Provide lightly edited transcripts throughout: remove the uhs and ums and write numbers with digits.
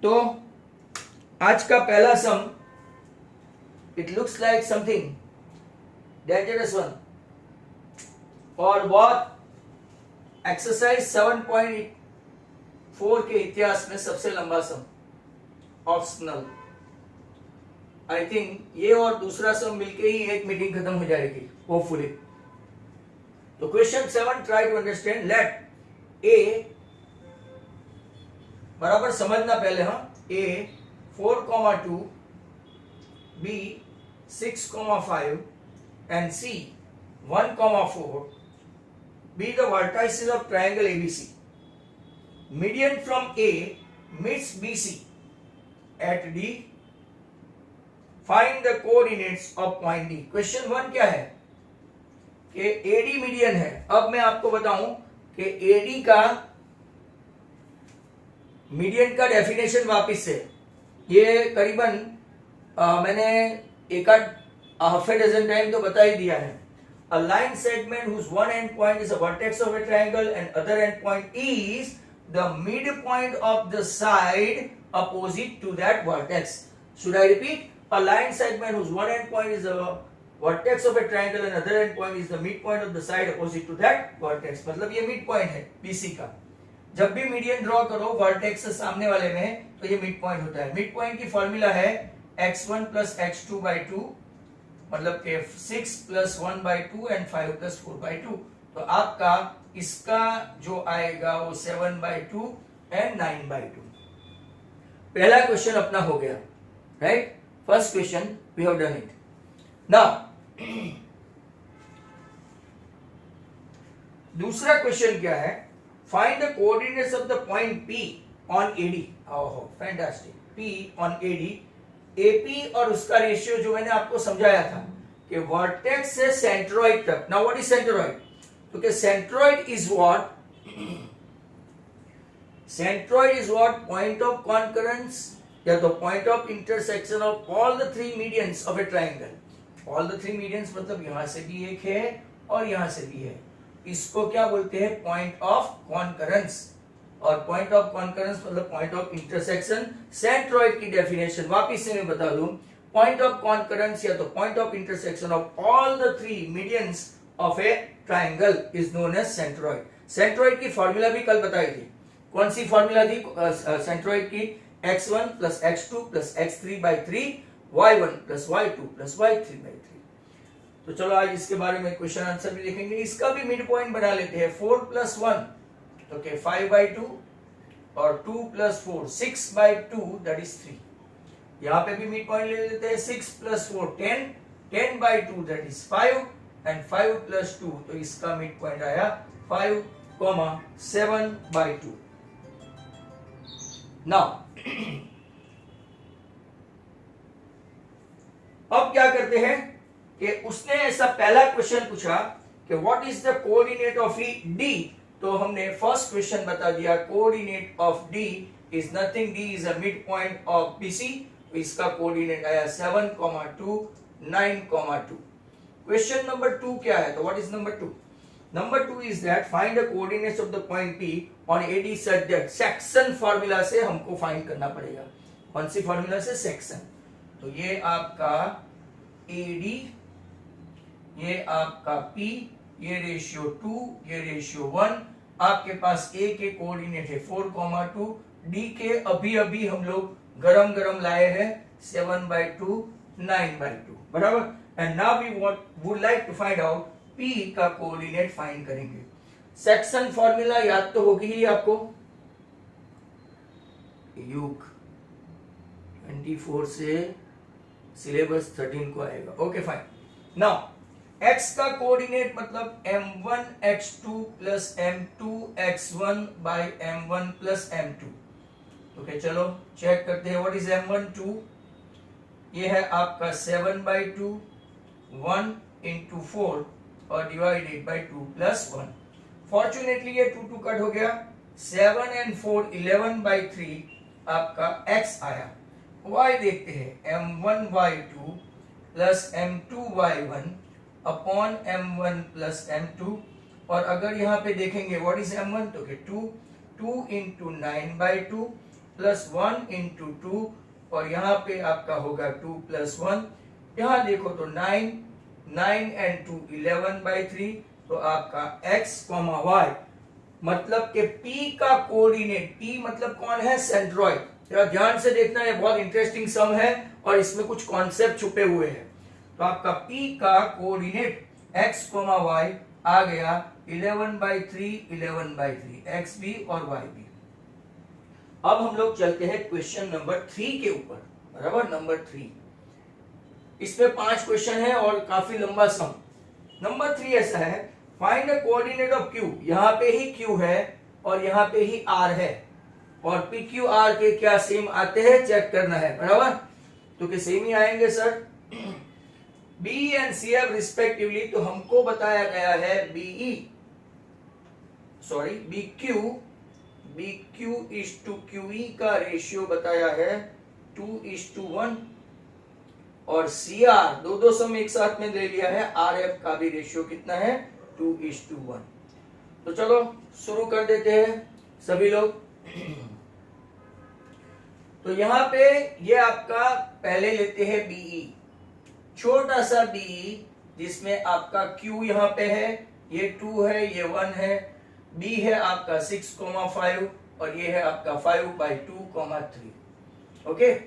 तो आज का पहला sum, it looks like something dangerous one, और बहुत एक्सरसाइज 7.4 के इतिहास में सबसे लंबा सम, ऑप्शनल। आई थिंक ये और दूसरा सम मिलके ही एक मीटिंग खत्म हो जाएगी होपफुली। तो question 7, try to understand. Let A, बराबर समझना पहले, हाँ, A 4,2, B 6,5 and C 1,4 be the vertices of triangle ABC. Median from A meets BC at D. Find the coordinates of point D. Question 1 क्या है कि AD median है। अब मैं आपको बताऊं कि AD का मीडियन का डेफिनेशन वापिस से, ये करीबन मैंने एक हाफ ए डजन टाइम तो बता ही दिया है। A line segment whose one end point is a vertex of a triangle and other end point is the midpoint of the side opposite to that vertex. Should I repeat? A line segment whose one end point is a vertex of a triangle and other end point is the midpoint of the side opposite to that vertex. मतलब ये midpoint है BC का। जब भी median draw करो vertex से सामने वाले में, तो ये midpoint होता है। midpoint की फॉर्मूला है x1 plus x2 by 2, मतलब कि 6 plus 1 by 2 and 5 plus 4 by 2। तो आपका इसका जो आएगा वो 7 by 2 and 9 by 2। पहला क्वेश्चन अपना हो गया, right? First question we have done it. Now दूसरा क्वेश्चन क्या है? Find the coordinates of the point P on AD। ओहो fantastic. P on AD, AP और उसका रेशियो जो मैंने आपको समझाया था कि वर्टेक्स से सेंट्रॉइड तक। Now what is centroid? क्योंकि centroid is what, centroid is what point of concurrence या तो point of intersection of all the three medians of a triangle. All the three medians मतलब यहां से भी एक है और यहां से भी है। इसको क्या बोलते हैं? Point of concurrence. और पॉइंट ऑफ कॉन्करेंस मतलब पॉइंट ऑफ इंटरसेक्शन। सेंट्रॉइड की डेफिनेशन वापिस से मैं बता दूं, पॉइंट ऑफ कॉन्करेंस या तो point of intersection of all the three medians of a triangle is known as centroid. Centroid की फॉर्मूला भी कल बताई थी। कौन सी फॉर्मूला थी सेंट्रॉइड की? x1 plus x2 plus x3 by 3, y1 plus y2 plus y3 by 3। तो चलो आज इसके बारे में क्वेश्चन आंसर भी लिखेंगे। इसका भी मिड पॉइंट बना लेते हैं। 4 plus 1 तो क्या 5 by 2 और 2 plus 4 6 by 2 that is 3। यहाँ पे भी मिड पॉइंट ले लेते हैं। 6 plus 4 10, 10 by 2 that is 5 and 5 plus 2 तो इसका मिड पॉइंट आया 5,7 by 2। नाउ अब क्या करते हैं कि उसने ऐसा पहला क्वेश्चन पूछा कि what is the coordinate of D। तो हमने फर्स्ट क्वेश्चन बता दिया, coordinate of D is nothing, D is a mid point of BC। इसका कोऑर्डिनेट आया 7,2 9,2। क्वेश्चन नंबर 2 क्या है? तो what is number 2? Number 2 is that find the coordinates of the point P on AD such that, section formula से हमको find करना पड़ेगा। कौन सी फार्मूला से? सेक्शन। तो ये आपका AD, ये आपका P, ये रेशियो 2, ये रेशियो 1। आपके पास A के कोऑर्डिनेट है 4,2, D के अभी अभी हम लोग गरम गरम लाए हैं 7 by 2 9 by 2, बराबर। And now we would like to find out P का कोऑर्डिनेट फाइंड करेंगे। सेक्शन फॉर्मूला याद तो होगी ही आपको, युग 24 से सिलेबस 13 को आएगा। Okay fine. नाउ x का कोऑर्डिनेट मतलब m1 x2 plus m2 x1 by m1 plus m2। Okay चलो चेक करते हैं। What is m1 2? ये है आपका 7 by 2 1 into 4 और डिवाइडेड बाय 2 plus 1। फॉर्चुनेटली ये 2 2 कट हो गया। 7 and 4 11 by 3 आपका x आया। y देखते हैं, m1 y2 plus m2 y1 upon m1 plus m2। और अगर यहाँ पे देखेंगे व्हाट इज m1 तो 2 2 into 9 by 2 प्लस 1 इंटू 2 और यहाँ पे आपका होगा 2 प्लस 1। यहाँ देखो तो 9 एंड 2 11/3, तो आपका x, y मतलब के p का कोऑर्डिनेट, p मतलब कौन है, सेंट्रॉइड। जरा ध्यान से देखना, ये बहुत इंटरेस्टिंग सम है और इसमें कुछ कॉन्सेप्ट छुपे हुए हैं। तो आपका p का कोऑर्डिनेट x, y आ गया 11/3 x भी और y भी। अब हम लोग चलते हैं क्वेश्चन नंबर 3 के ऊपर, बराबर, नंबर 3। इसमें 5 क्वेश्चन है और काफी लंबा सम। नंबर 3 ऐसा है, find the coordinate of q। यहाँ पे ही q है और यहाँ पे ही r है, और p q r के क्या सेम आते हैं चेक करना है, बराबर। तो कि सेम ही आएंगे sir. b and cf respectively, तो हमको बताया गया है bq is to qe का रेशियो बताया है 2:1, और cr दो सम एक साथ में ले लिया है, rf का भी रेशियो कितना है, 2:1। तो चलो शुरू कर देते हैं सभी लोग। तो यहाँ पे ये आपका पहले लेते हैं BE, छोटा सा BE जिसमें आपका Q यहाँ पे है, ये 2 है, ये 1 है, B है आपका 6,5 और ये है आपका 5/2,3। ओके,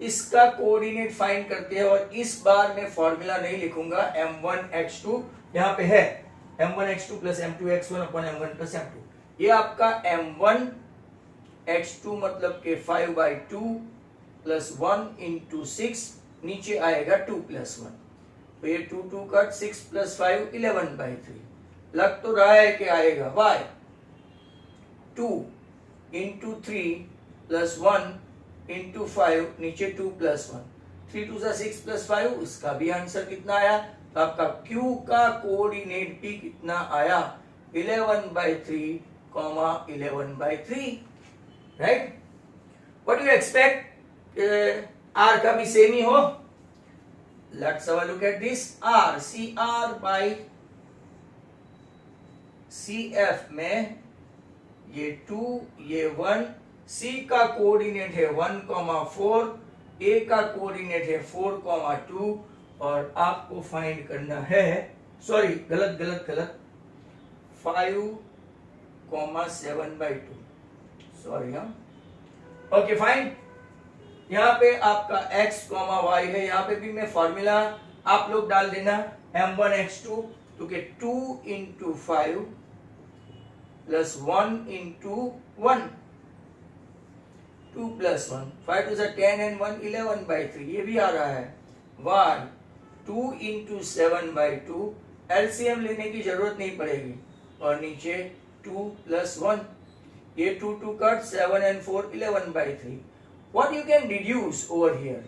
इसका कोऑर्डिनेट फाइंड करते हैं और इस बार मैं फॉर्मूला नहीं लिखूंगा, m1x2 यहाँ पे है, m1x2 plus m2x1 upon m1 plus m2। ये आपका m1x2 मतलब के 5/2 प्लस 1 इंटू 6, नीचे आएगा 2 प्लस 1, तो ये 2 कट 6 प्लस 5 11/3। लग तो रहा है कि आएगा y 2 इंटू 3 प्लस 1 इंटू 5, नीचे 2 प्लस 1, 3 2 6 प्लस 5, उसका भी आंसर कितना आया। तो आपका q का कोऑर्डिनेट भी कितना आया, 11/3, 11/3, right. What do you expect, r का भी सेम ही हो। Let's have a look at this, r cr by cf में ये 2 ये 1, c का कोऑर्डिनेट है 1,4, a का कोऑर्डिनेट है 4,2 और आपको फाइंड करना है, सॉरी गलत 5,7/2, सॉरी। हाँ, ओके फाइन। यहाँ पे आपका x, y है, यहाँ पे भी मैं फॉर्मूला आप लोग डाल देना, m1x2 तो के 2 into 5 plus 1 into 1, 2 plus 1, 5 2 10 and 1 11/3, ये भी आ रहा है। y 2 इंटू 7/2, एलसीएम लेने की जरूरत नहीं पड़ेगी, और नीचे 2 प्लस 1, ये 2 cut 7 and 4 11/3। What you can deduce over here?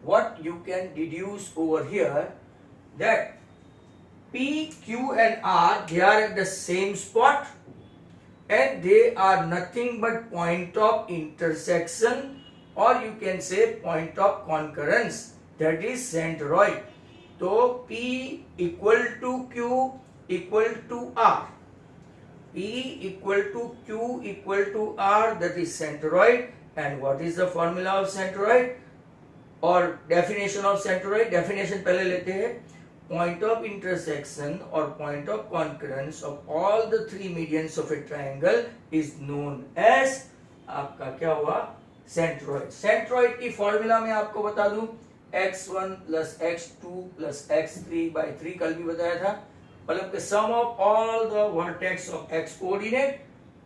What you can deduce over here that P, Q and R, they are at the same spot and they are nothing but point of intersection, or you can say point of concurrence, that is centroid. So P equal to Q equal to R. P equal to Q equal to R, that is centroid. And what is the formula of centroid or definition of centroid? Definition पहले लेते हैं, point of intersection or point of concurrence of all the three medians of a triangle is known as, आपका क्या हुआ, centroid। centroid की formula में आपको बता दूं, x1 plus x2 plus x3/3, कल भी बताया था, मतलब कि sum of all the vertex of x coordinate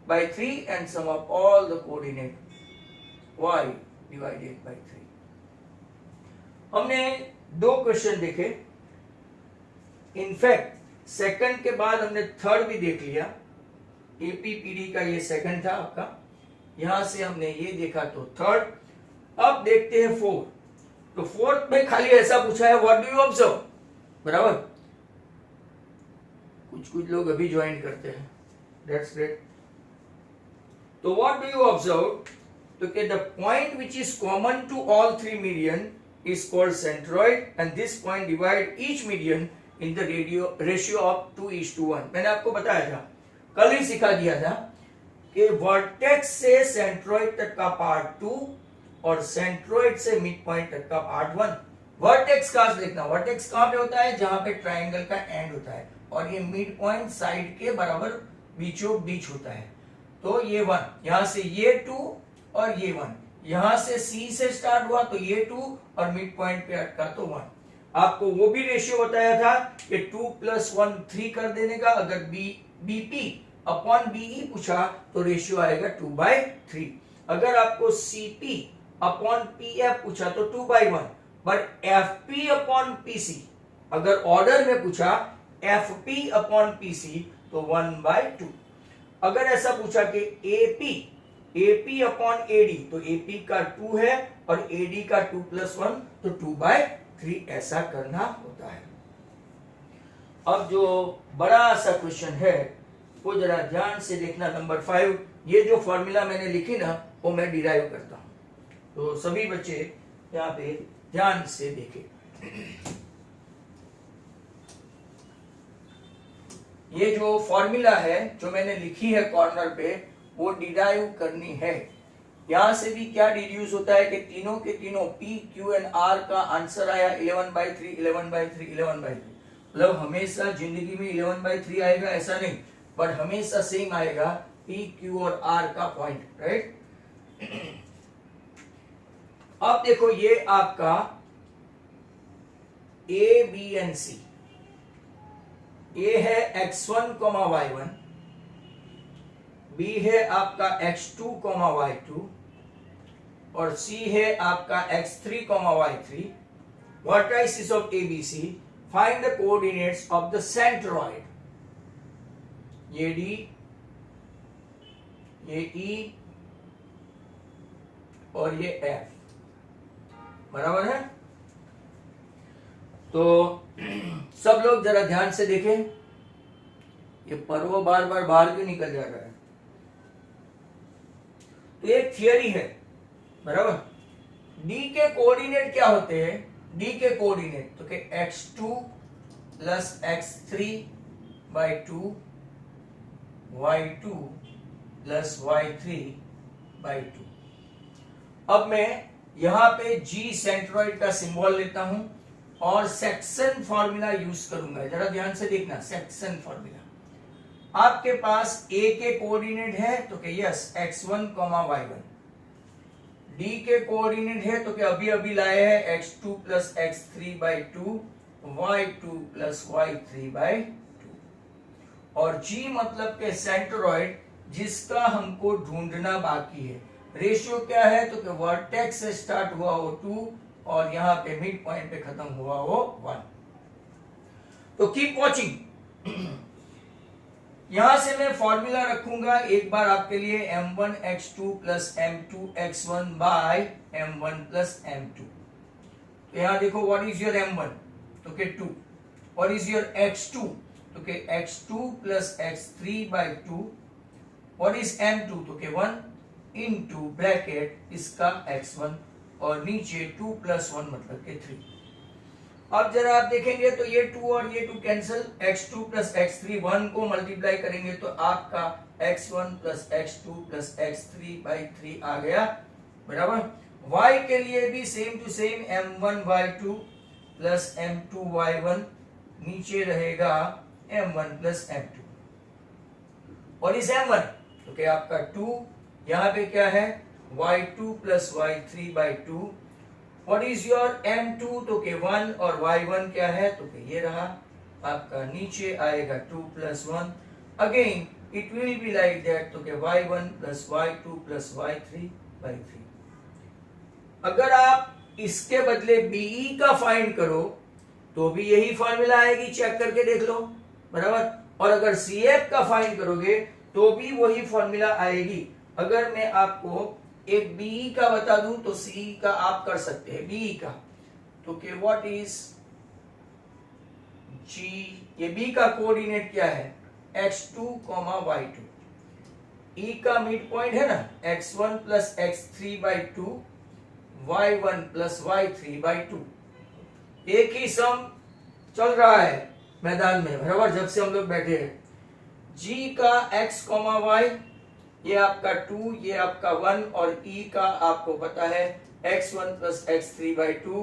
by 3 and sum of all the coordinate y divided by 3। हमने 2 क्वेश्चन देखे, इनफैक्ट सेकंड के बाद हमने थर्ड भी देख लिया, एपीपीडी का ये सेकंड था आपका, यहां से हमने ये देखा तो थर्ड। अब देखते हैं फोर्थ। तो फोर्थ में खाली ऐसा पूछा है, व्हाट डू यू ऑब्जर्व, बराबर। कुछ लोग अभी ज्वाइन करते हैं, दैट्स ग्रेट। तो व्हाट डू यू ऑब्जर्व, तो कि the point which is common to all three median is called centroid, and this point divide each median in the ratio of 2:1। मैंने आपको बताया था, कल ही सिखा दिया था कि वर्टेक्स से सेंट्रोइड तक का पार्ट 2 और सेंट्रोइड से मिड पॉइंट तक का पार्ट 1। वर्टेक्स का देखना, वर्टेक्स कहां पे होता है? जहां पे ट्राइंगल का एंड होता है, और ये मिड पॉइंट साइड के बराबर बीचों बीच होता है। तो ये 1, यहां से ये 2 और ये 1, यहां से C से स्टार्ट हुआ तो ये 2 और मिड पॉइंट पे अटका तो 1। आपको वो भी रेशियो बताया था कि 2 + 1 3 कर देने का। अगर BP अपॉन BE पूछा तो रेशियो आएगा 2/3। अगर आपको CP अपॉन PF पूछा तो 2/1। बट FP अपॉन PC अगर ऑर्डर में पूछा FP अपॉन PC तो 1/2। अगर ऐसा पूछा कि AP अपॉन AD तो AP का 2 है और AD का 2 + 1 तो 2/3 ऐसा करना होता है। अब जो बड़ा सा क्वेश्चन है वो जरा ध्यान से देखना, नंबर 5। ये जो फॉर्मूला मैंने लिखी ना वो मैं डिराइव करता हूं, तो सभी बच्चे यहाँ पे ध्यान से देखें। ये जो फॉर्मूला है जो मैंने लिखी है कॉर्नर पे वो डिराइव करनी है। यहां से भी क्या डिड्यूस होता है कि तीनों के तीनों P, Q एंड R का आंसर आया 11/3 11/3 11/3। मतलब हमेशा जिंदगी में 11/3 आएगा ऐसा नहीं, बट हमेशा सेम आएगा P, Q और R का पॉइंट, राइट। अब देखो ये आपका A, B and C। A है x1, y1, B है आपका x2, y2 और C है आपका x3, y3। Vertices of ABC, find the coordinates of the centroid। ये D, ये E और ये F, बराबर है। तो सब लोग जरा ध्यान से देखें, ये पर्व बार बार बाहर क्यों निकल जा रहा है? तो एक थियरी है, बराबर। डी के कोऑर्डिनेट क्या होते हैं? डी के कोऑर्डिनेट तो कि x2 + x3/2 y2 + y3/2। अब मैं यहां पे G सेंट्रोइड का सिंबल लेता हूं और सेक्शन फॉर्मूला यूज करूंगा। जरा ध्यान से देखना, सेक्शन फॉर्मूला। आपके पास A के कोऑर्डिनेट है तो कि यस x1, y1। D के कोऑर्डिनेट है तो कि अभी अभी लाए हैं x2 + x3/2 y2 + y3/2। और G मतलब के सेंट्रोइड जिसका हमको ढूंढना बाकी है। रेशियो क्या है तो कि वर्टेक्स से स्टार्ट हुआ वो 2 और यहां पे मिड पॉइंट पे खत्म हुआ वो 1। तो कीप वॉचिंग। यहां से मैं फॉर्मूला रखूंगा एक बार आपके लिए, m1 x2 + m2 x1 / m1 + m2। तो यहां देखो, व्हाट इज योर m1 तो कि 2, व्हाट इज योर x2 तो कि x2 + x3/2, what is m2 तो कि 1 इनटू ब्रैकेट इसका x1 और नीचे 2 + 1 मतलब के 3। अब जरा आप देखेंगे तो ये 2 और ये 2 कैंसिल, x2 + x3 1 को मल्टीप्लाई करेंगे तो आपका x1 + x2 + x3/3 आ गया, बराबर। y के लिए भी same to same m1 y2 + m2 y1, नीचे रहेगा m1 + m2। और इस m1 तो क्या आपका 2, यहां पे क्या है y2 + y3/2। What is your m2 तो के 1 और y1 क्या है तो के ये रहा आपका, नीचे आएगा 2 + 1। Again it will be like that तो के y1 + y2 + y3/3। अगर आप इसके बदले BE का फाइंड करो तो भी यही फॉर्मूला आएगी, चेक करके देख लो, बराबर। और अगर CF का फाइंड करोगे तो भी वही फॉर्मूला आएगी। अगर मैं आपको एक BE का बता दूं तो CE का आप कर सकते हैं। BE का तो कि व्हाट इज G, ये B का कोऑर्डिनेट क्या है x2, y2। E का मिड पॉइंट है ना x1 + x3/2 y1 + y3/2। एक ही सम चल रहा है मैदान में, बराबर, जब से हम लोग बैठे हैं। G का x, y ये आपका 2, ये आपका 1 और e का आपको पता है x1 plus x3/2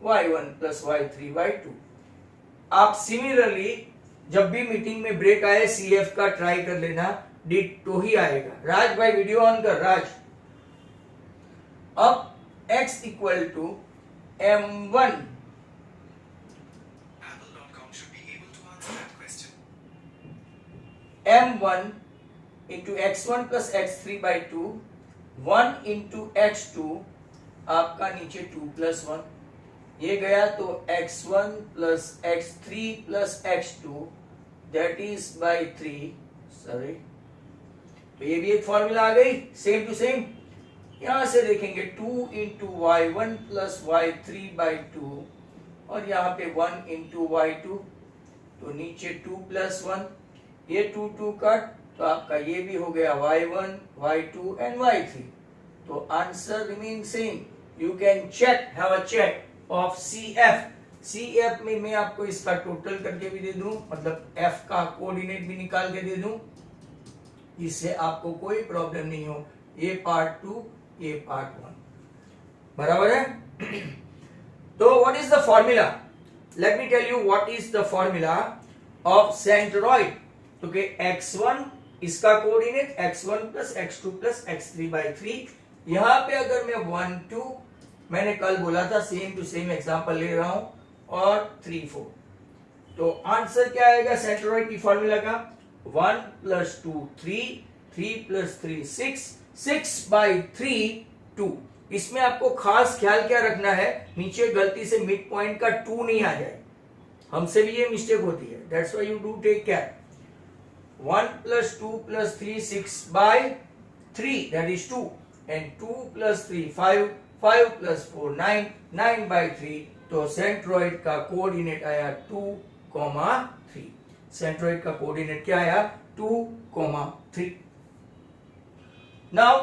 y1 plus y3/2। आप सिमिलरली जब भी मीटिंग में ब्रेक आए CF का ट्राई कर लेना, डिटो ही आएगा। राज भाई वीडियो ऑन कर राज। अब x equal to m1 m1 into x1 plus x3/2 1 into x2 आपका नीचे 2 plus 1 ये गया तो x1 plus x3 plus x2 that is by 3 sorry. तो ये भी एक फॉर्मूला आ गई सेम टू सेम। यहां से देखेंगे 2 into y1 plus y3/2 और यहाँ पे 1 into y2 तो नीचे 2 plus 1 ये 2 2 कट तो आपका ये भी हो गया y1 y2 एंड y3। तो answer remain same. You can check have a check of CF में मैं आपको इसका टोटल करके भी दे दूं, मतलब f का कोऑर्डिनेट भी निकाल के दे दूं, इससे आपको कोई प्रॉब्लम नहीं हो। ये पार्ट 2 ये पार्ट 1 बराबर है। तो what is the formula, let me tell you what is the formula of centroid. तो कि x1 इसका coordinate x1 plus x2 plus x3/3। यहां पे अगर मैं 1 2 मैंने कल बोला था सेम टू सेम एग्जांपल ले रहा हूं और 3 4 तो आंसर क्या आएगा सेंट्रोइड की फॉर्मूला का 1 प्लस 2 3 3 प्लस 3 6 6/3 2। इसमें आपको खास ख्याल क्या रखना है, नीचे गलती से मिड पॉइंट का 2 नहीं आ जाए, हमसे भी ये मिस्टेक होती है, that's why you do take care. 1 plus 2 plus 3 6/3 that is 2 and 2 plus 3 5 5 plus 4 9 9/3। तो सेंट्रोइड का कोऑर्डिनेट आया 2, 3। सेंट्रोइड का कोऑर्डिनेट क्या आया 2, 3। नाउ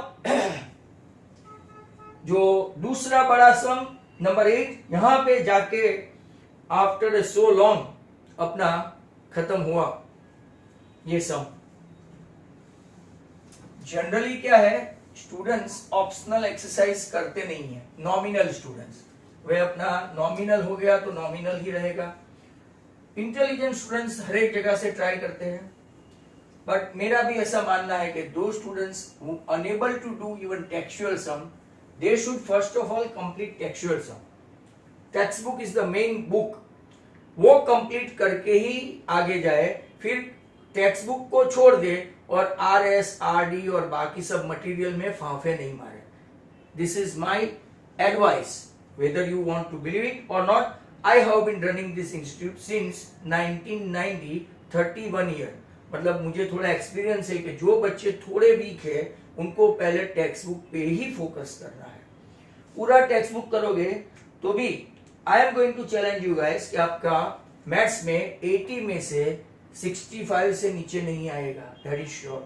जो दूसरा बड़ा सम नंबर 8 यहां पे जाके आफ्टर सो लॉन्ग अपना खत्म हुआ ये सम। जनरली क्या है स्टूडेंट्स ऑप्शनल एक्सरसाइज करते नहीं है, नॉमिनल स्टूडेंट्स वे अपना नॉमिनल हो गया तो नॉमिनल ही रहेगा। इंटेलिजेंट स्टूडेंट्स हर एक जगह से ट्राई करते हैं, बट मेरा भी ऐसा मानना है कि दो students who unable to do even textual sum they should first of all complete textual sum. Text book is the main book, वो कंप्लीट करके ही आगे जाए, फिर टेक्स्ट बुक को छोड़ दे और RS RD और बाकी सब मटेरियल में फांफे नहीं मारे। This is my advice whether you want to believe it और not. I have been running this institute since 1990 31 year, मतलब मुझे थोड़ा एक्सपीरियंस है कि जो बच्चे थोड़े वीक है उनको पहले टेक्स्ट बुक पे ही फोकस करना है। पूरा टेक्स्ट बुक करोगे तो भी I am going to challenge you guys कि आपका मैथ्स में 80 में से 65 से नीचे नहीं आएगा, that is sure.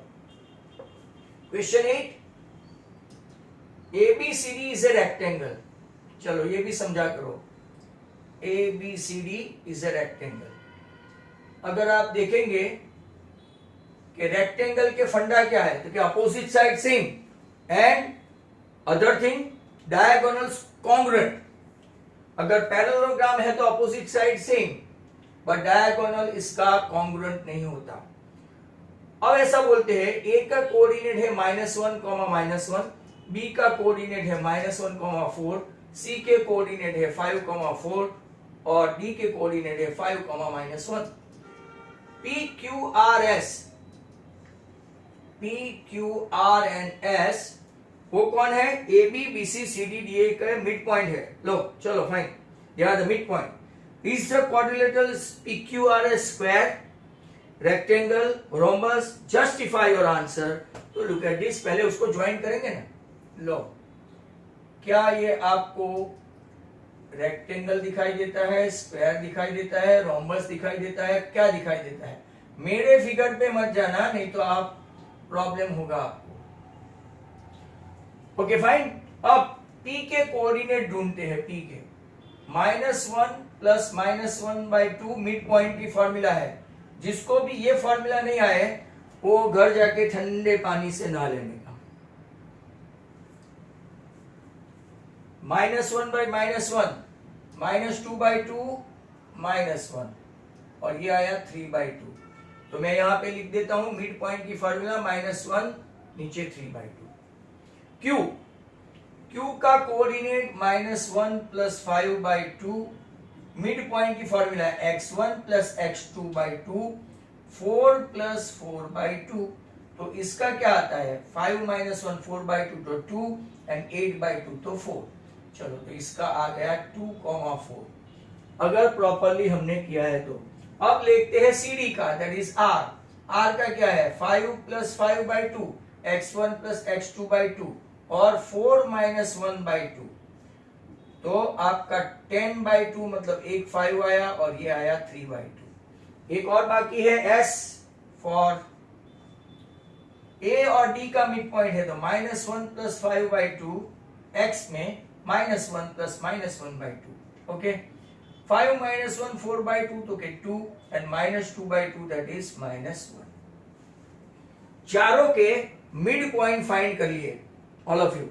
Question 8, ABCD is a rectangle. चलो ये भी समझा करो, ABCD इज ए रेक्टेंगल। अगर आप देखेंगे कि रेक्टेंगल के फंडा क्या है, तो क्या opposite side same and other thing diagonals congruent. अगर पैरेललोग्राम है तो opposite side same but diagonal इसका कॉन्ग्रुएंट नहीं होता। अब ऐसा बोलते हैं ए का कोऑर्डिनेट है -1, -1, बी का कोऑर्डिनेट है -1, 4, सी के कोऑर्डिनेट है 5, 4 और डी के कोऑर्डिनेट है 5, -1। PQ R and S वो कौन है, AB BC CD DA का मिड पॉइंट है। लो चलो fine, they are the mid point. Is the quadrilateral PQRS square, rectangle, rhombus? Justify your answer. तो look at this, पहले उसको ज्वाइन करेंगे ना। लो क्या ये आपको रेक्टेंगल दिखाई देता है, स्क्वायर दिखाई देता है, रोम्बस दिखाई देता है, क्या दिखाई देता है? मेरे फिगर पे मत जाना नहीं तो आप प्रॉब्लम होगा आपको। Okay fine. अब P के कोऑर्डिनेट ढूंढते हैं। P के -1 प्लस -1/2 मिड पॉइंट की फॉर्मूला है। जिसको भी ये फॉर्मूला नहीं आए वो घर जाके ठंडे पानी से नहा लेने का। -1 बाई -1, -2/2 -1, और ये आया 3/2। तो मैं यहां पे लिख देता हूं मिड पॉइंट की फॉर्मूला -1 नीचे 3/2। क्यू का कोऑर्डिनेट -1 + 5/2, मिड पॉइंट की फॉर्मूला x1 + x2/2, 4 + 4/2। तो इसका क्या आता है 5 - 1 4/2 तो 2 एंड 8/2 तो 4। चलो तो इसका आ गया 2,4 अगर प्रॉपरली हमने किया है तो। अब लेते हैं CD का, दैट इज R। R का क्या है 5 + 5/2, x1 + x2/2 और 4 - 1/2। तो आपका 10/2 मतलब एक 5 आया और ये आया 3/2। एक और बाकी है S फॉर A और D का मिड पॉइंट है तो -1 + 5/2 x में -1 + -1/2। ओके, 5 - 1 4/2 तो के 2 एंड -2/2 दैट इज -1। चारों के मिड पॉइंट फाइंड करिए ऑल ऑफ यू।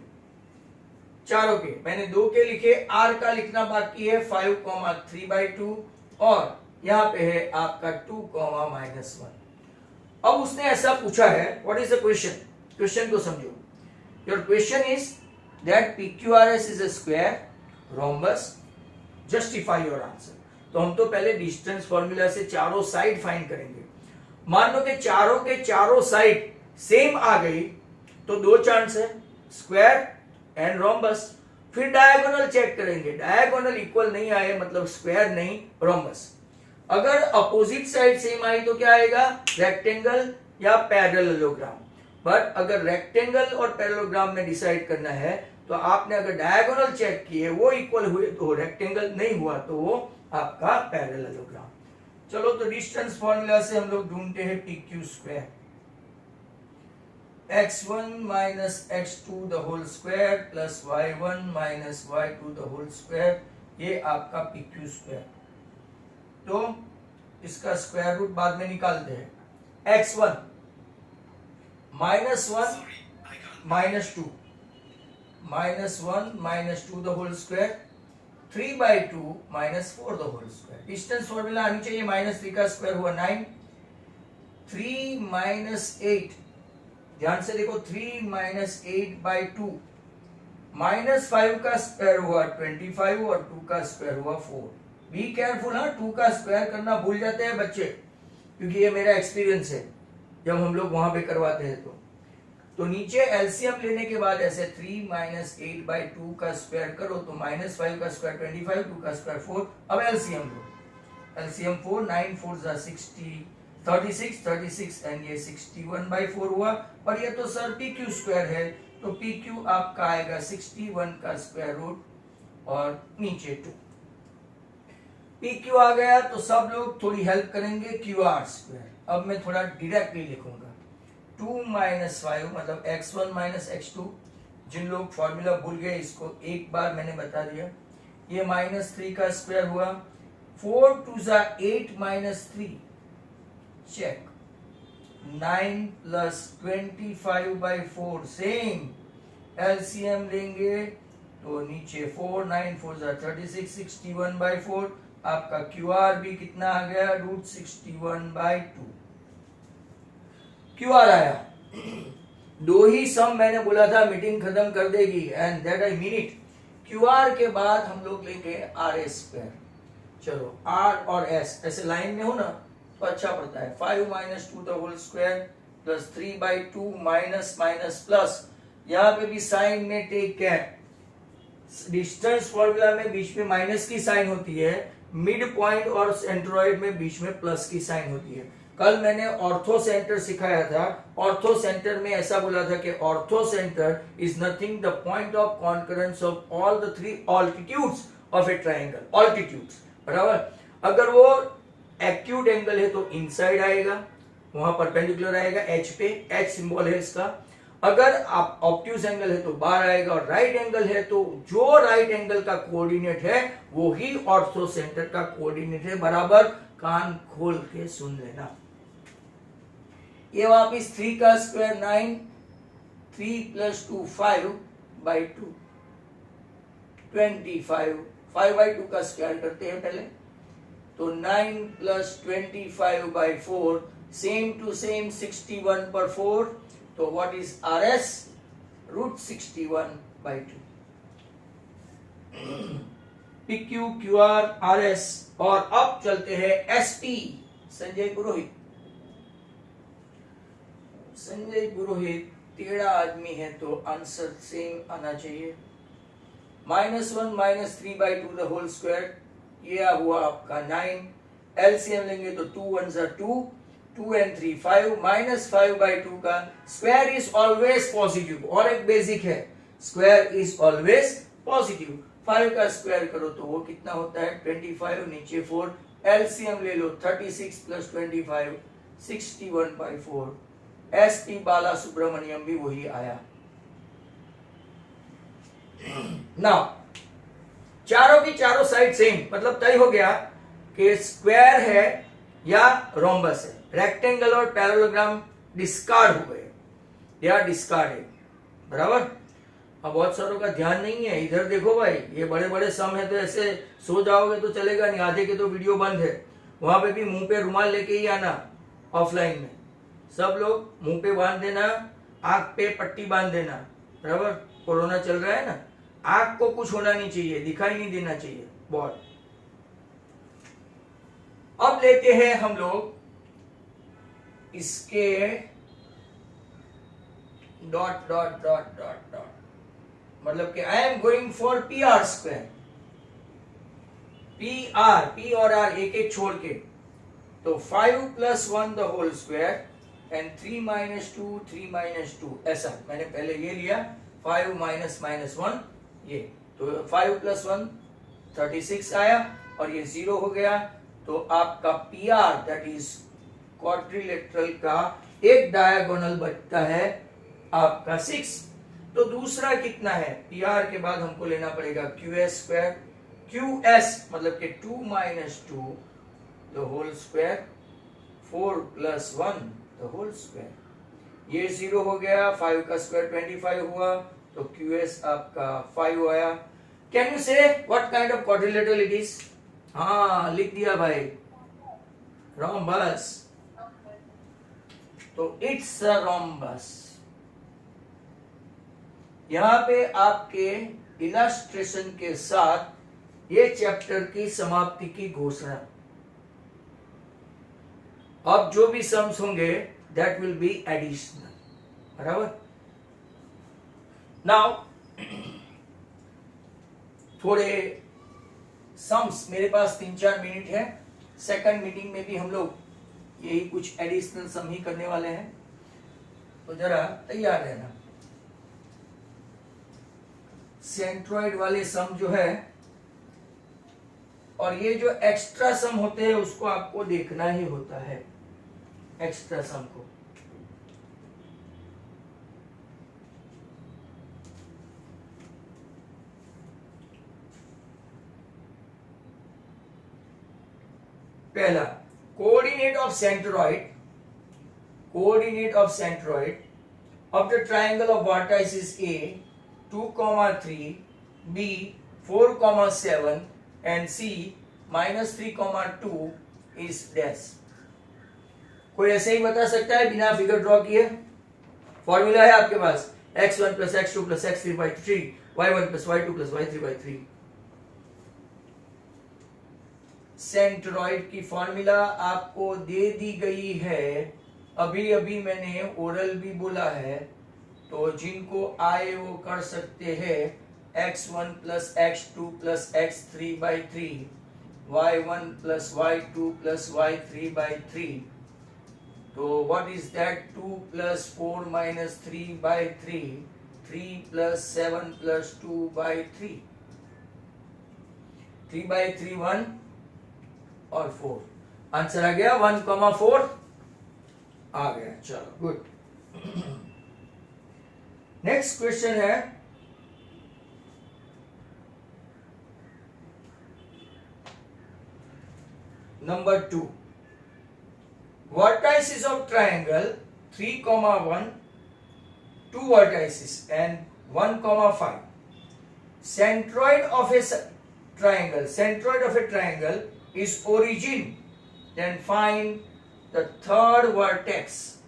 चारों के मैंने 2 के लिखे, R का लिखना बाकी है 5, 3/2 और यहां पे है आपका 2, -1। अब उसने ऐसा पूछा है, what is the question? Question को समझो। Your question is that PQRS is a square rhombus, justify your answer. तो हम तो पहले डिस्टेंस फॉर्मूला से चारों साइड फाइंड करेंगे। मान लो कि चारों के चारों साइड सेम आ गई तो 2 चांस है, स्क्वायर एंड रोम्बस। फिर डायगोनल चेक करेंगे, डायगोनल इक्वल नहीं आए मतलब स्क्वायर नहीं रोम्बस। अगर अपोजिट साइड सेम आई तो क्या आएगा रेक्टेंगल या पैरेललोग्राम। बट अगर रेक्टेंगल और पैरेललोग्राम में डिसाइड करना है तो आपने अगर डायगोनल चेक किए वो इक्वल हुए तो रेक्टेंगल, नहीं हुआ तो वो आपका पैरेललोग्राम। चलो तो डिस्टेंस फॉर्मूला से हम लोग ढूंढते हैं PQ square, x1 - x2 the whole square plus y1 - y2 the whole square, ये आपका PQ स्क्वायर। तो इसका स्क्वायर रूट बाद में निकालते हैं। x1 -1 - 2 -1 - 2 the whole square, 3/2 - 4 the whole square. Distance formula आनी चाहिए, -3 का स्क्वायर हुआ 9, 3 - 8, ध्यान से देखो 3 - 8/2, -5 का स्क्वायर हुआ 25 और 2 का स्क्वायर हुआ 4। बी केयरफुल, हाँ 2 का स्क्वायर करना भूल जाते हैं बच्चे, क्योंकि ये मेरा एक्सपीरियंस है जब हम लोग वहां पे करवाते हैं। तो नीचे एलसीएम लेने के बाद ऐसे 3 - 8/2 का स्क्वायर करो तो -5 का स्क्वायर 25, 2 का स्क्वायर 4। अब एलसीएम लो, एलसीएम 4, 9 4 जा 60, 36 एंड ये 61/4 हुआ। और ये तो सर PQ स्क्वायर है तो PQ आपका आएगा 61 का स्क्वायर रूट और नीचे 2। PQ आ गया तो सब लोग थोड़ी हेल्प करेंगे, QR स्क्वायर। अब मैं थोड़ा डायरेक्टली लिखूंगा 2 - 5 मतलब x1 - x2। जिन लोग फॉर्मूला भूल गए इसको एक बार मैंने बता दिया। ये -3 का स्क्वायर हुआ, 4 2 जा 8 - 3 चेक, 9 + 25/4 सेम। एलसीएम लेंगे तो नीचे 4, 9 4 जा 36, 61/4। आपका QR भी कितना आ गया √61/2। QR आया। 2 ही सम मैंने बोला था मीटिंग खत्म कर देगी and that I mean it. QR के बाद हम लोग लेंगे RS स्क्वायर। चलो R और S ऐसे लाइन में हो ना तो अच्छा पड़ता है। 5 - 2 the whole square plus 3/2 minus plus, यहाँ पे भी साइन में टेक केयर। डिस्टेंस फॉर्मूला में बीच में माइनस की साइन होती है, मिड पॉइंट और सेंट्रोइड में बीच में प्लस की साइन होती है। कल मैंने ऑर्थो सेंटर सिखाया था। ऑर्थो सेंटर में ऐसा बोला था कि ortho centre is nothing the point of concurrence of all the 3 altitudes of a triangle. Altitudes बराबर, अगर वो एक्यूट एंगल है तो इनसाइड आएगा, वहां परपेंडिकुलर आएगा H पे, H सिंबल है इसका। अगर आप ऑब्ट्यूज एंगल है तो बाहर आएगा, और राइट एंगल है तो जो राइट एंगल का कोऑर्डिनेट है वो ही ऑर्थो सेंटर का कोऑर्डिनेट है। बराबर कान खोल के सुन लेना। ये वापिस 3 का स्क्वायर 9, 3 प्लस 2 5/2 25, 5/2 का स्क्वायर करते हैं पहले, तो 9 प्लस 25/4 सेम टू सेम 61 पर 4, तो what is RS? √61/2। PQ QR RS। और अब चलते हैं SP संजय पुरोहित। संजय पुरोहित टेढ़ा आदमी है तो आंसर सेम आना चाहिए। -1 -3/2 द होल स्क्वायर, ये हुआ आपका 9। एलसीएम लेंगे तो 2 1 2, 2 and 3 5, -5/2 का स्क्वायर इज ऑलवेज पॉजिटिव। और एक बेसिक है, स्क्वायर इज ऑलवेज पॉजिटिव। 5 का स्क्वायर करो तो वो कितना होता है 25, नीचे 4, एलसीएम ले लो 36 + 25 61/4। एसपी बाला सुब्रमण्यम भी वही आया। नाउ चारों की चारों साइड सेम, मतलब तय हो गया कि स्क्वायर है या रोम्बस है। रेक्टेंगल और पैरेललोग्राम डिस्कार्ड हो गए या डिस्कार्ड है, बराबर। अब बहुत सारों का ध्यान नहीं है, इधर देखो भाई, ये बड़े बड़े सम है तो ऐसे सो जाओगे तो चलेगा नहीं, आधे के तो वीडियो बंद है। वहां पे भी मुंह पे रुमाल लेके ही आना, ऑफलाइन में सब लोग मुंह पे बांध देना, आंख पे पट्टी बांध देना, बराबर। कोरोना चल रहा है ना, आंख को कुछ होना नहीं चाहिए, दिखाई नहीं देना चाहिए बहुत। अब लेते हैं हम लोग इसके dot dot dot dot dot, मतलब कि आई am going for PR square. P और R एक एक छोड़ के, तो 5 + 1 द होल स्क्वायर एंड 3 - 2 3 - 2, ऐसा मैंने पहले ये लिया 5 - 1 ये, तो 5 + 1 36 आया और ये 0 हो गया। तो आपका PR दैट इज क्वाड्रिलेटरल का एक डायगोनल बचता है आपका 6। तो दूसरा कितना है, PR के बाद हमको लेना पड़ेगा QS स्क्वायर। QS मतलब कि 2 - 2 the whole square, 4 + 1 the whole square. ये 0 हो गया, 5 का स्क्वायर 25 हुआ, तो QS आपका 5 आया। कैन यू से what kind of quadrilateral it is? हाँ लिख दिया भाई, रोम्बस। तो इट्स अ रोम्बस। यहां पे आपके इलस्ट्रेशन के साथ ये चैप्टर की समाप्ति की घोषणा। अब जो भी सम्स होंगे दैट विल बी एडिशनल, बराबर। नाउ थोड़े सम्स, मेरे पास 3-4 मिनट है, सेकंड मीटिंग में भी हम लोग यही कुछ एडिशनल सम ही करने वाले हैं, तो जरा तैयार रहना। सेंट्रॉइड वाले सम जो है और ये जो एक्स्ट्रा सम होते हैं उसको आपको देखना ही होता है, एक्स्ट्रा सम को। पहला, coordinate of centroid of the triangle of vertices A 2, 3, B 4, 7 and C -3, 2 is dash। कोई ऐसे ही बता सकता है बिना फिगर ड्रॉ किए? फॉर्मूला है आपके पास, x1 + x2 + x3/3, y1 + y2 + y3/3। Centroid की फॉर्मूला आपको दे दी गई है, अभी अभी मैंने ओरल भी बोला है, तो जिनको आए वो कर सकते हैं। x1 + x2 + x3/3, y1 + y2 + y3/3, तो व्हाट इज दैट? 2 + 4 - 3/3, 3 + 7 + 2/3, 3/3 1 और 4। आंसर आ गया 1, 4 आ गया। चलो गुड। नेक्स्ट क्वेश्चन है number 2। Vertices of triangle 3, 1, 2 vertices and 1, 5. Centroid of a triangle is origin. Then find the third vertex.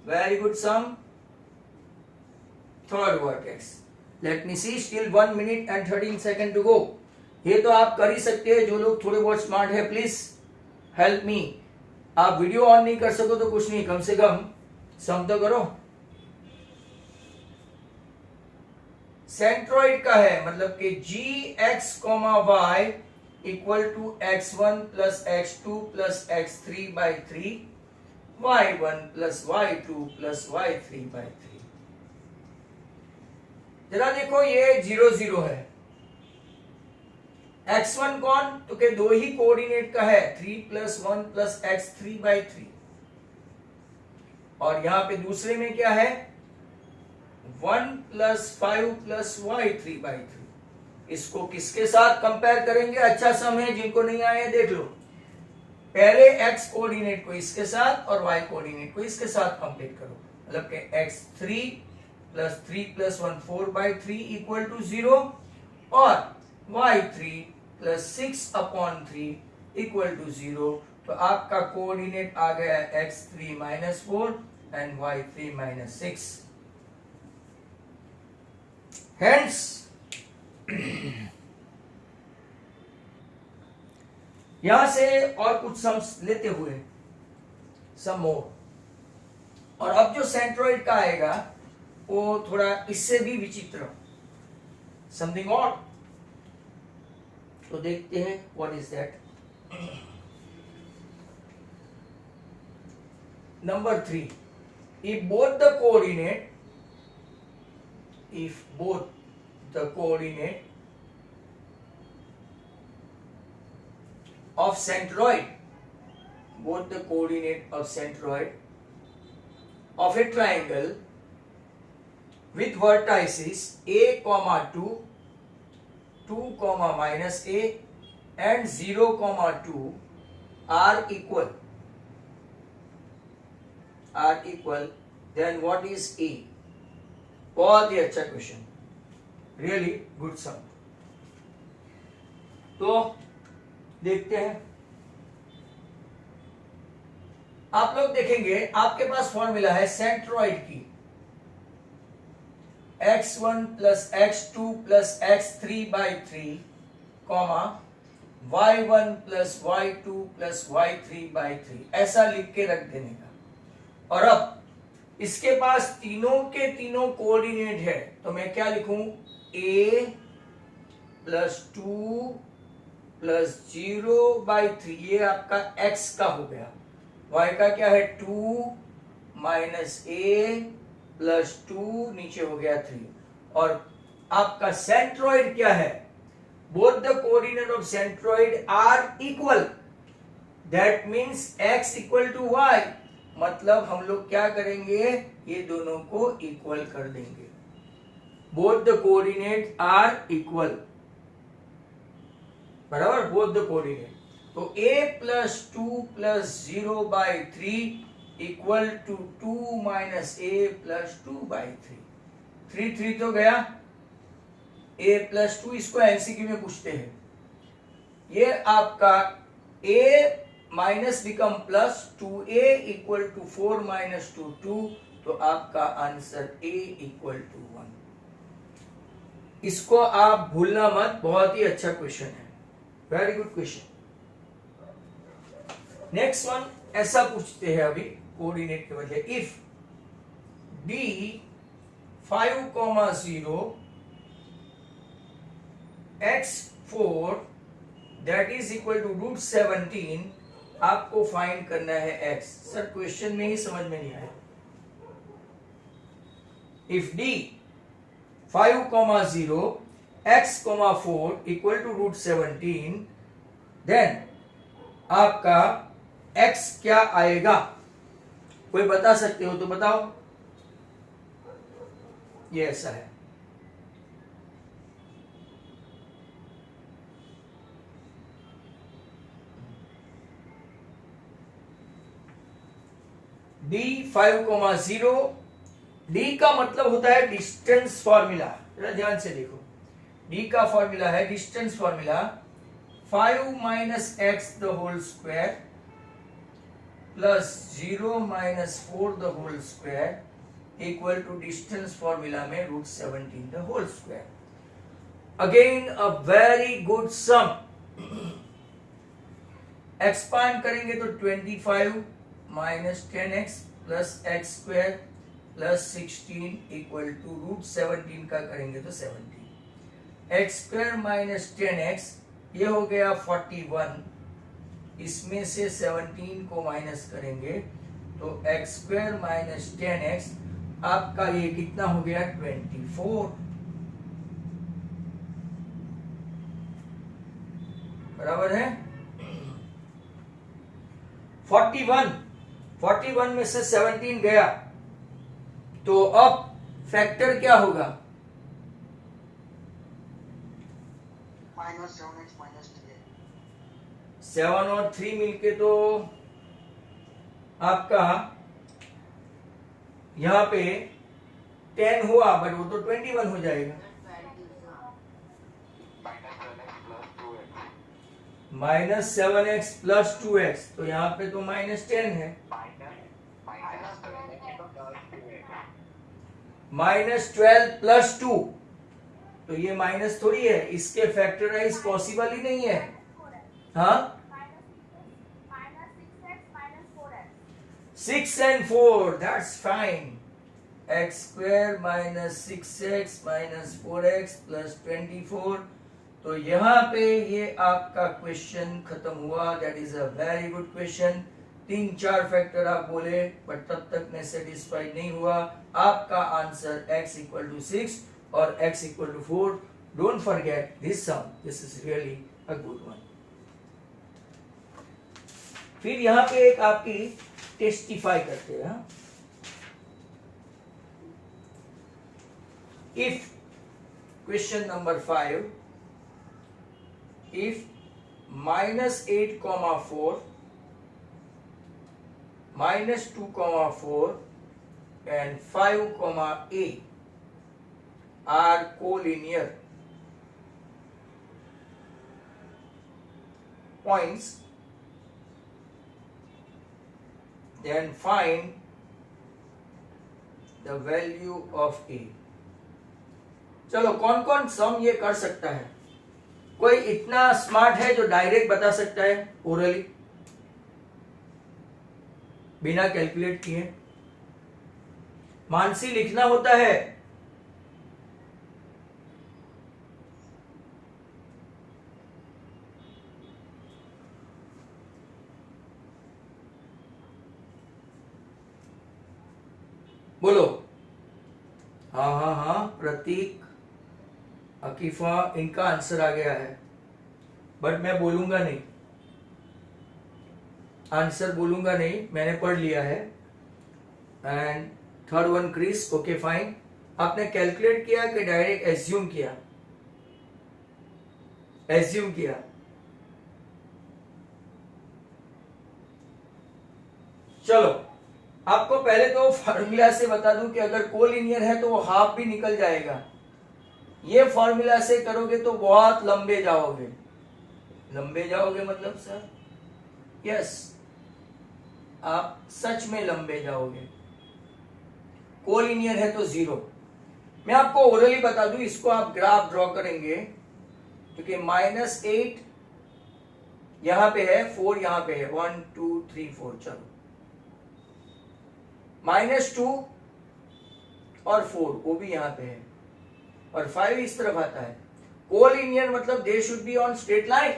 Very good sum. Third vertex. Let me see. Still 1 minute and 13 seconds to go. ये तो आप कर ही सकते हैं जो लोग थोड़े बहुत स्मार्ट है. Please help me. आप वीडियो ऑन नहीं कर सको तो कुछ नहीं, कम से कम सम तो करो. सेंट्रॉइड का है मतलब कि gx, y equal to x1 plus x2 plus x3 by 3, y1 plus y2 plus y3 by 3. जरा देखो ये 0 0 है. x1 कौन तो के दो ही कोऑर्डिनेट का है, 3 प्लस 1 प्लस x3 बाई 3. और यहां पे दूसरे में क्या है, 1 प्लस 5 प्लस y3 बाई 3. इसको किसके साथ कंपेयर करेंगे? अच्छा सम है, जिनको नहीं आए देख लो. पहले x कोऑर्डिनेट को इसके साथ और y कोऑर्डिनेट को इसके साथ कंप्लीट करो. मतलब कि x3 plus 3 plus 1 4 by 3 equal to 0 और y3 plus 6 upon 3 equal to 0. तो आपका कोऑर्डिनेट आ गया x3 minus 4 and y3 minus 6. Hence, यहां से और कुछ सम्स लेते हुए सम मोर. और अब जो सेंट्रॉइड का आएगा वो थोड़ा इससे भी विचित्र, समथिंग और. तो देखते हैं what is that. Number 3, if both the coordinate of centroid of a triangle with vertices a, 2, 2, minus a and 0, 2 are equal, then what is a? बहुत ही अच्छा क्वेश्चन, रियली गुड सम. तो देखते हैं. आप लोग देखेंगे आपके पास फॉर्मूला है सेंट्रॉइड की, x1 plus x2 plus x3 by 3, y1 plus y2 plus y3 by 3. ऐसा लिख के रख देने का. और अब इसके पास तीनों के तीनों कोऑर्डिनेट है, तो मैं क्या लिखूं, a प्लस 2 प्लस 0 बाई 3. ये आपका x का हो गया. y का क्या है, 2 माइनस a प्लस 2 नीचे हो गया 3. और आपका सेंट्रॉइड क्या है, both the coordinate of centroid are equal. That means x equal to y. मतलब हम लोग क्या करेंगे, ये दोनों को इक्वल कर देंगे. Both the coordinate are equal, बराबर, बोथ द कोऑर्डिनेट. तो a plus 2 plus 0 by 3 equal to 2 minus a plus 2 by 3. 3 3 तो गया, a प्लस 2 इसको एमसीक्यू में पूछते हैं. ये आपका a minus become plus 2a equal to 4 minus 2 2. तो आपका आंसर a इक्वल टू 1. इसको आप भूलना मत, बहुत ही अच्छा क्वेश्चन है, very good question. Next one ऐसा पूछते हैं अभी कोऑर्डिनेट के बदले. If d 5, 0 x4 that is equal to root 17, आपको फाइंड करना है x. सर क्वेश्चन में ही समझ में नहीं आया. If d 5, 0 x, 4 equal to root 17, then आपका x क्या आएगा? कोई बता सकते हो तो बताओ. ये ऐसा है. d 5,0। d का मतलब होता है डिस्टेंस फॉर्मूला, जरा ध्यान से देखो। d का फॉर्मूला है distance formula 5 minus x the whole square plus 0 minus 4 the whole square equal to distance formula में √17 the whole square. Again a very good sum. Expand करेंगे तो 25 minus 10x plus x square plus 16 equal to √17 का करेंगे तो 17। X square minus 10x ये हो गया 41, इसमें से 17 को माइनस करेंगे तो एक्स स्क्वायर माइनस 10x आपका ये कितना हो गया 24। बराबर है 41 में से 17 गया तो अब फैक्टर क्या होगा? -7 और 3 मिलके तो आपका यहां पे 10 हुआ, बट वो तो 21 हो जाएगा। -7x प्लस 2x तो यहाँ पे तो -10 है। -12 प्लस 2 तो ये माइनस थोड़ी है, इसके फैक्टराइज पॉसिबल ही नहीं है। हाँ 6 and 4 that's fine. X square minus 6x minus 4x plus 24 तो यहाँ पे ये आपका क्वेश्चन खत्म हुआ। That is a very good question. 3-4 factor आप बोले बट तब तक मैं सेटिस्फाइड नहीं हुआ। आपका आंसर x इक्वल टू 6 और x equal to 4। Don't forget this sum, this is really a good one. फिर यहाँ पे एक आपकी टेस्टिफाई करते हैं। If question number 5 if -8,4 -2,4 and 5,8 are collinear points, then find the value of A। चलो कौन कौन सम ये कर सकता है? कोई इतना स्मार्ट है जो डायरेक्ट बता सकता है ओरली बिना कैलकुलेट किए? मानसी लिखना होता है। बोलो। हाँ हाँ हाँ, प्रतीक, अकीफा, इनका आंसर आ गया है बट मैं बोलूंगा नहीं, आंसर बोलूंगा नहीं, मैंने पढ़ लिया है। एंड थर्ड वन क्रिस, ओके फाइन। आपने कैलकुलेट किया कि डायरेक्ट एज्यूम किया? एज्यूम किया। चलो आपको पहले तो फॉर्मूला से बता दूं कि अगर कोलिनियर है तो वो हाफ भी निकल जाएगा। ये फॉर्मूला से करोगे तो बहुत लंबे जाओगे। लंबे जाओगे मतलब सर? यस, आप सच में लंबे जाओगे। कोलिनियर है तो 0। मैं आपको ओरली बता दूं, इसको आप ग्राफ ड्रॉ करेंगे क्योंकि -8 यहां पे है, 4 यहां पे है, 1 2 3 4। चलो -2 और 4 वो भी यहां पे है और 5 इस तरफ आता है। कोलिनियर मतलब they should be on straight line.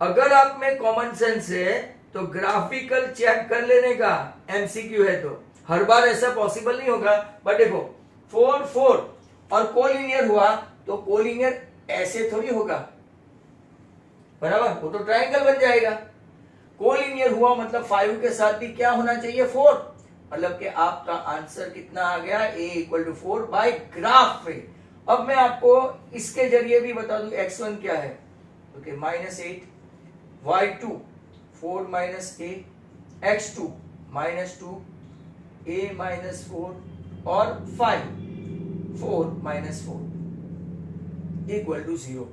अगर आप में कॉमन सेंस है तो ग्राफिकल चेक कर लेने का, एमसीक्यू है तो। हर बार ऐसा पॉसिबल नहीं होगा बट देखो 4 4 और कोलिनियर हुआ तो कोलिनियर ऐसे थोड़ी होगा, बराबर? वो तो ट्रायंगल बन जाएगा। कोलिनियर हुआ मतलब 5 के साथ भी क्या होना चाहिए? 4। मतलब कि आपका आंसर कितना आ गया? a equal to 4 by graph पे। अब मैं आपको इसके जरिए भी बता दूं x1 क्या है। Okay, -8 y2 4 - a x2 -2 a -4 और 5 4 -4 इक्वल टू 0।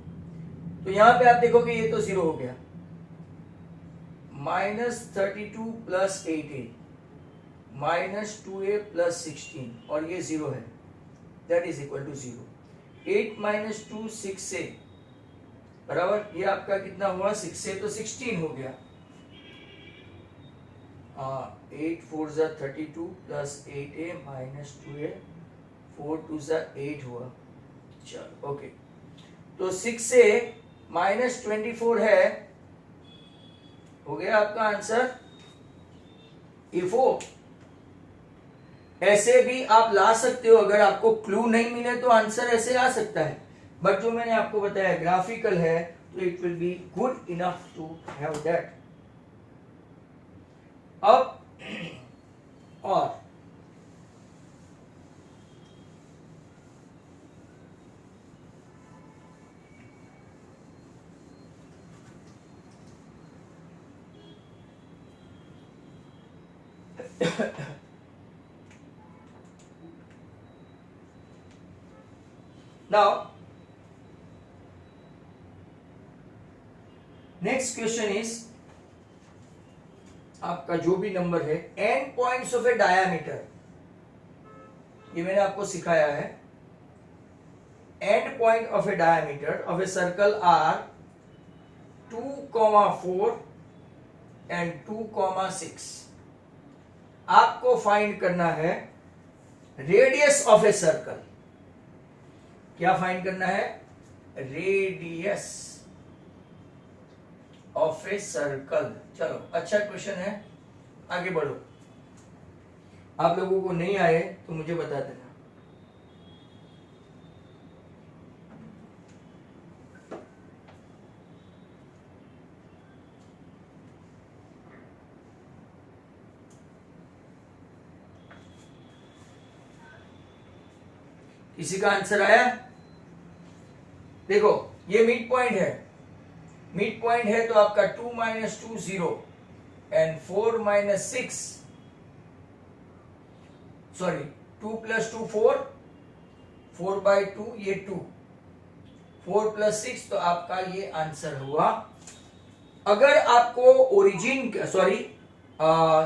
तो यहां पे आप देखोगे ये तो 0 हो गया। -32 प्लस 8a -2a प्लस 16 और ये 0 है, that is equal to 0। 8 - 2 6a बराबर, ये आपका कितना हुआ 6 से तो 16 हो गया। 8 4 जा 32 प्लस 8a माइनस 2a 4 2 जा 8 हुआ। चलो ओके, तो 6 से -24 है, हो गया आपका आंसर A4। ऐसे भी आप ला सकते हो, अगर आपको क्लू नहीं मिले तो आंसर ऐसे आ सकता है, बट जो मैंने आपको बताया ग्राफिकल है तो it will be good enough to have that. अब और now next question is आपका जो भी नंबर है, end points of a diameter, ये मैंने आपको सिखाया है। End point of a diameter of a circle are 2,4 and 2,6। आपको फाइंड करना है रेडियस ऑफ ए सर्कल। क्या फाइंड करना है? Radius of a circle. चलो अच्छा क्वेश्चन है, आगे बढ़ो। आप लोगों को नहीं आए तो मुझे बता देना। किसी का आंसर आया? देखो ये मिड पॉइंट है, मिड पॉइंट है तो आपका 2 - 2 0 एंड 4 - 6 सॉरी 2 + 2 4 4/2 ये 2 4 + 6 तो आपका ये आंसर हुआ। अगर आपको ओरिजिन सॉरी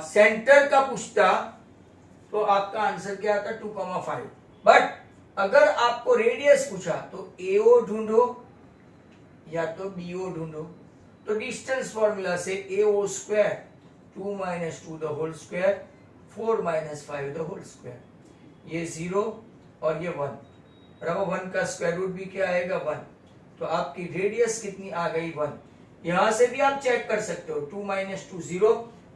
सेंटर का पूछता तो आपका आंसर क्या आता? 2,5। बट अगर आपको रेडियस पूछा तो AO ढूंढो या तो BO ढूंढो। तो डिस्टेंस फॉर्मूला से AO square 2 - 2 the whole square 4 - 5 the whole square, ये 0 और ये 1 बराबर 1 का स्क्वायर रूट भी क्या आएगा? 1। तो आपकी रेडियस कितनी आ गई? 1। यहां से भी आप चेक कर सकते हो 2 - 2 0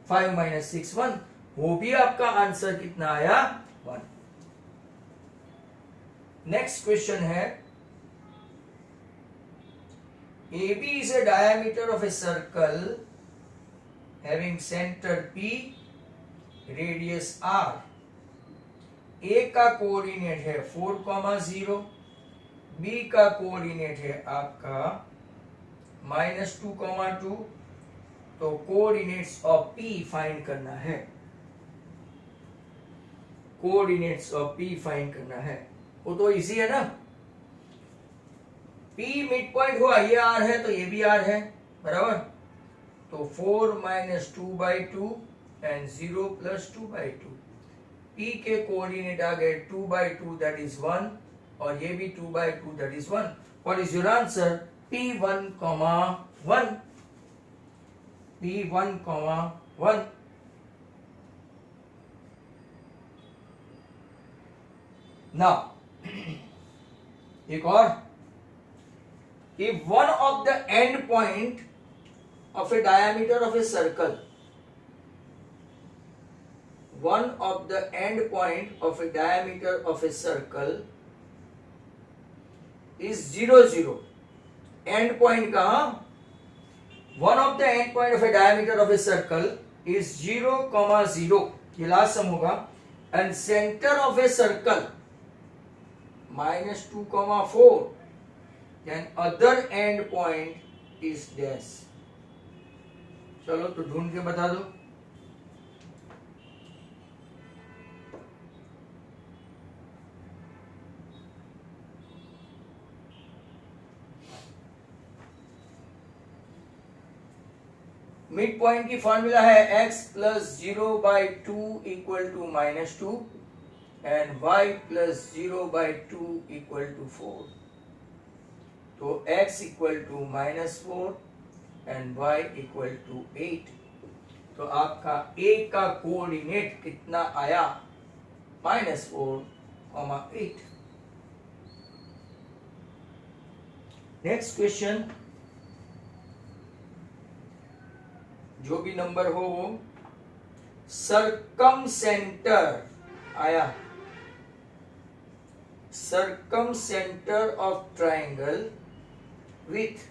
5 - 6 1, वो भी आपका आंसर कितना आया? 1। नेक्स्ट क्वेश्चन है, AB is a diameter of a circle having center P, radius R. A का कोऑर्डिनेट है 4,0, B का कोऑर्डिनेट है आपका -2,2, तो कोऑर्डिनेट्स ऑफ P फाइंड करना है। कोऑर्डिनेट्स ऑफ P फाइंड करना है, वो तो इजी है ना। P मिड पॉइंट हुआ, ये R है तो ये भी R है बराबर। तो 4 - 2/2 एंड 0 + 2/2। P के कोऑर्डिनेट आ गए 2/2 दैट इज 1 और ये भी 2/2 that is 1। What is your answer? P1, 1 P1, 1। Now एक और, if one of the end point of a diameter of a circle, one of the end point of a diameter of a circle is 0 0, end point कहाँ? one of the end point of a diameter of a circle is 0, 0, ये last सम होगा, and center of a circle -2,4, then other end point is dash। चलो तो ढूंढ के बता दो। Mid point की फॉर्मूला है x plus 0/2 equal to -2 and y plus 0/2 equal to 4। तो x equal to -4 and y equal to 8। तो आपका a का कोऑर्डिनेट कितना आया? -4, 8। नेक्स्ट क्वेश्चन, जो भी नंबर हो वो सरकम सेंटर आया। Circumcentre of triangle with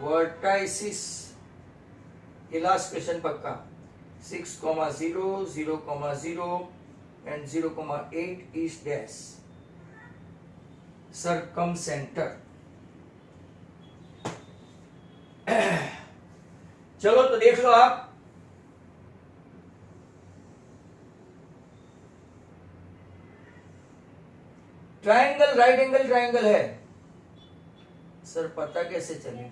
vertices, ये लास्ट क्वेश्चन पक्का, 6,0, 0,0 and 0,8 is dash circumcentre. चलो तो देख लो आप, ट्राइंगल राइट एंगल ट्राइंगल है। सर पता कैसे चले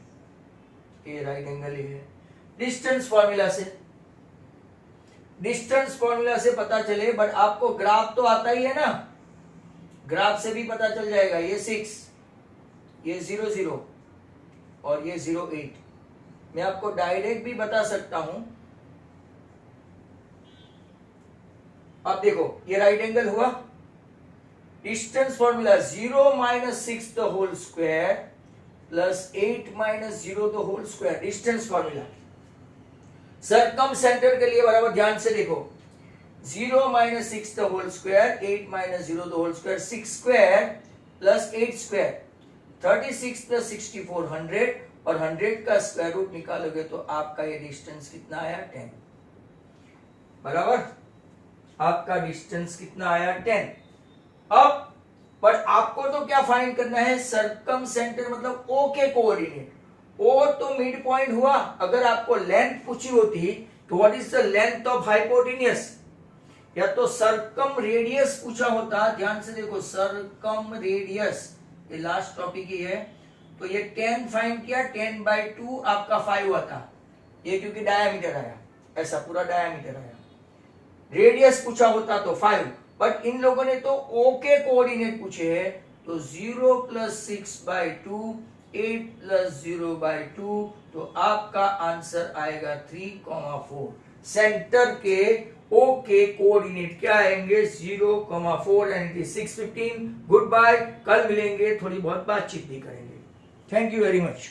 ये राइट एंगल ही है? डिस्टेंस फॉर्मूला से, डिस्टेंस फॉर्मूला से पता चले, बट आपको ग्राफ तो आता ही है ना, ग्राफ से भी पता चल जाएगा। ये 6, ये 0, 0 और ये 0, 8। मैं आपको डायरेक्ट भी बता सकता हूं। आप देखो ये राइट एंगल हुआ, distance formula 0 - 6 the whole square plus 8 - 0 the whole square, distance formula. Circumcentre के लिए बराबर ध्यान से देखो, 0 - 6 the whole square, 8 - 0 the whole square, 6 square plus 8 square, 36 plus 64, 100 और 100 का स्क्वायर रूट निकालोगे तो आपका ये डिस्टेंस कितना आया? 10। बराबर, आपका डिस्टेंस कितना आया? 10। अब पर आपको तो क्या फाइंड करना है? सरकम सेंटर मतलब ओ के कोऑर्डिनेट। ओ तो मिड पॉइंट हुआ। अगर आपको लेंथ पूछी होती तो what is the length of hypotenuse, या तो सरकम रेडियस पूछा होता। ध्यान से देखो, सरकम रेडियस, ये लास्ट टॉपिक ही है। तो ये 10 फाइंड किया, 10/2 आपका 5 हुआ था। ये क्योंकि डायमीटर आया, ऐसा पूरा डायमीटर आया। रेडियस पूछा होता तो 5, बट इन लोगों ने तो ओ के कोऑर्डिनेट पूछे हैं। तो 0 + 6/2, 8 + 0/2, तो आपका आंसर आएगा 3,4। सेंटर के ओ के कोऑर्डिनेट क्या आएंगे? 0,4 एंड 6:15। गुड बाय, कल मिलेंगे, थोड़ी बहुत बातचीत भी करेंगे। Thank you very much.